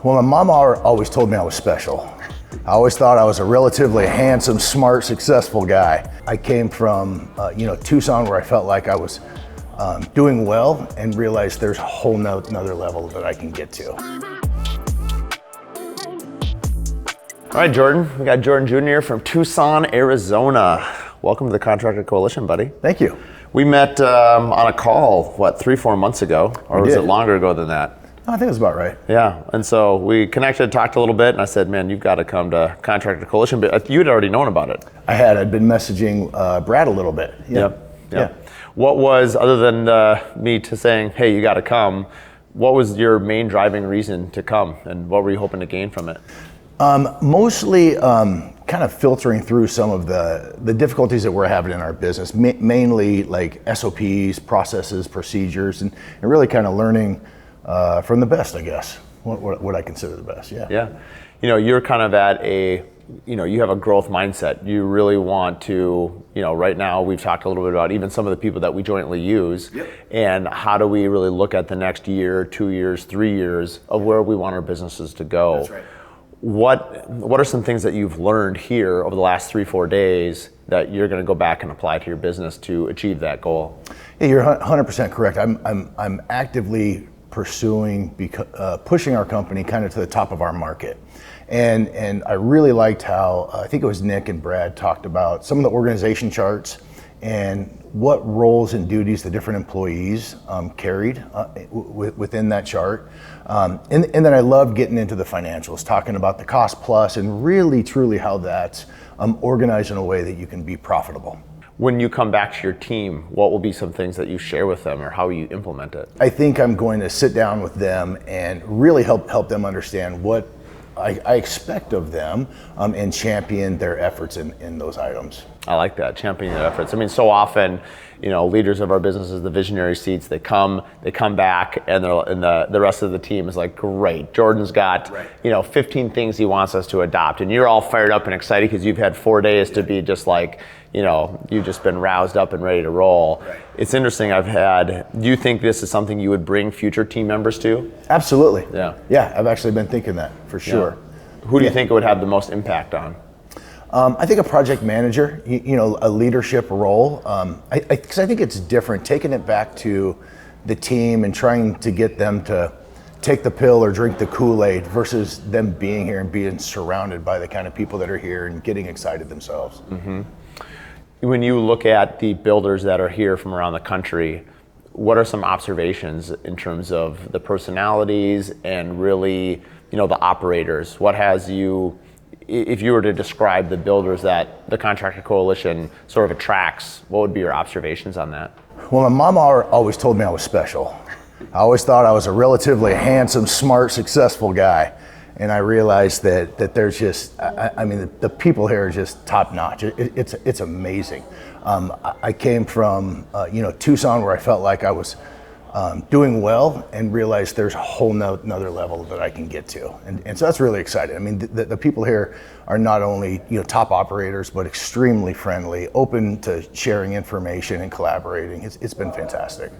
Well, my mom always told me I was special. I always thought I was a relatively handsome, smart, successful guy. I came from, Tucson, where I felt like I was doing well and realized there's a whole another level that I can get to. All right, Jordan, we got Jordan Jr. from Tucson, Arizona. Welcome to the Contractor Coalition, buddy. Thank you. We met on a call, 3-4 months ago, or was it longer ago than that? I think it was about right. Yeah, and so we connected, talked a little bit, and I said, man, you've got to come to Contractor Coalition, but you had already known about it. I'd been messaging Brad a little bit. Yep. What was, other than me saying, hey, you got to come, what was your main driving reason to come, and what were you hoping to gain from it? Mostly kind of filtering through some of the difficulties that we're having in our business, mainly like SOPs, processes, procedures, and really kind of learning from the best, I guess, what I consider the best. Yeah. You're kind of at you have a growth mindset. You really want to, right now we've talked a little bit about even some of the people that we jointly use. Yep. And how do we really look at the next year, 2 years, 3 years of where we want our businesses to go. That's right. What are some things that you've learned here over the last 3-4 days that you're going to go back and apply to your business to achieve that goal? Yeah, you're 100% correct. I'm actively pursuing, pushing our company kind of to the top of our market. And I really liked how, I think it was Nick and Brad talked about some of the organization charts and what roles and duties the different employees carried within that chart. And then I loved getting into the financials, talking about the cost plus and really truly how that's organized in a way that you can be profitable. When you come back to your team, what will be some things that you share with them or how you implement it? I think I'm going to sit down with them and really help them understand what I expect of them and champion their efforts in those items. I like that, championing their efforts. I mean, so often, leaders of our businesses, the visionary seats, they come back and the rest of the team is like, great, Jordan's got, 15 things he wants us to adopt. And you're all fired up and excited because you've had 4 days to be just like, you've just been roused up and ready to roll. Right. It's interesting, do you think this is something you would bring future team members to? Absolutely. Yeah, I've actually been thinking that for sure. Yeah. Who do you think it would have the most impact on? I think a project manager, a leadership role, because I think it's different, taking it back to the team and trying to get them to take the pill or drink the Kool-Aid versus them being here and being surrounded by the kind of people that are here and getting excited themselves. Mm-hmm. When you look at the builders that are here from around the country, what are some observations in terms of the personalities and really, the operators? What has you, if you were to describe the builders that the Contractor Coalition sort of attracts, what would be your observations on that? Well, my mom always told me I was special. I always thought I was a relatively handsome, smart, successful guy. And I realized that there's just, the people here are just top notch. It's amazing. I came from, Tucson, where I felt like I was doing well and realized there's a whole another level that I can get to. And so that's really exciting. I mean, the people here are not only, top operators, but extremely friendly, open to sharing information and collaborating. It's been fantastic.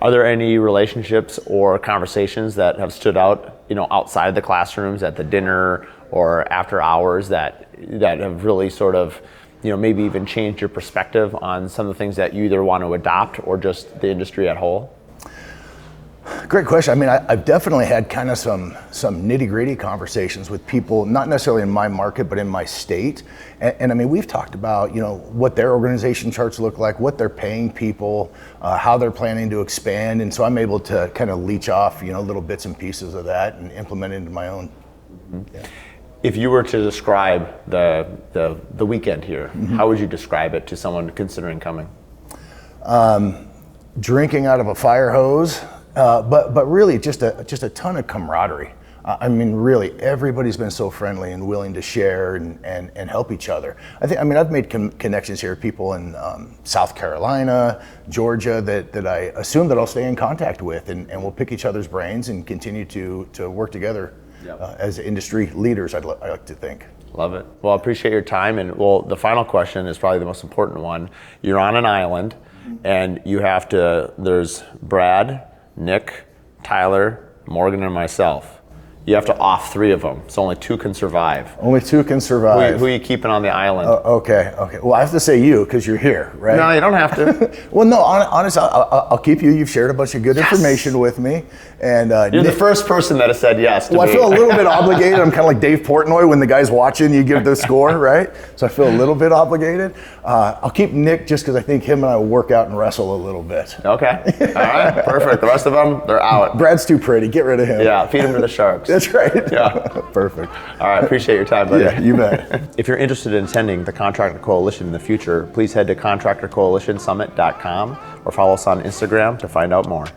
Are there any relationships or conversations that have stood out, outside the classrooms, at the dinner or after hours that have really sort of, maybe even changed your perspective on some of the things that you either want to adopt or just the industry at whole? Great question. I mean, I've definitely had kind of some nitty-gritty conversations with people, not necessarily in my market, but in my state. And I mean, we've talked about, what their organization charts look like, what they're paying people, how they're planning to expand. And so I'm able to kind of leech off, little bits and pieces of that and implement it into my own. Mm-hmm. Yeah. If you were to describe the weekend here, how would you describe it to someone considering coming? Drinking out of a fire hose. But really just a ton of camaraderie. I mean, really, everybody's been so friendly and willing to share and help each other. I've made connections here, people in South Carolina, Georgia, that I assume that I'll stay in contact with, and we'll pick each other's brains and continue to work together as industry leaders, I like to think. Love it. Well, I appreciate your time. And the final question is probably the most important one. You're on an island, and there's Brad, Nick, Tyler, Morgan, and myself. You have to off 3 of them, so only 2 can survive. Only 2 can survive. Who are you keeping on the island? Okay. Well, I have to say you because you're here, right? No, you don't have to. Well, no, honest, I'll keep you. You've shared a bunch of good information with me. And You're the first person that has said yes to me. Well, I feel a little bit obligated. I'm kind of like Dave Portnoy when the guy's watching, you give the score, right? So I feel a little bit obligated. I'll keep Nick just because I think him and I will work out and wrestle a little bit. Okay. All right. Perfect. The rest of them, they're out. Brad's too pretty. Get rid of him. Yeah. Feed them to the sharks. That's right. Yeah. Perfect. All right. Appreciate your time, buddy. Yeah, you bet. If you're interested in attending the Contractor Coalition in the future, please head to contractorcoalitionsummit.com or follow us on Instagram to find out more.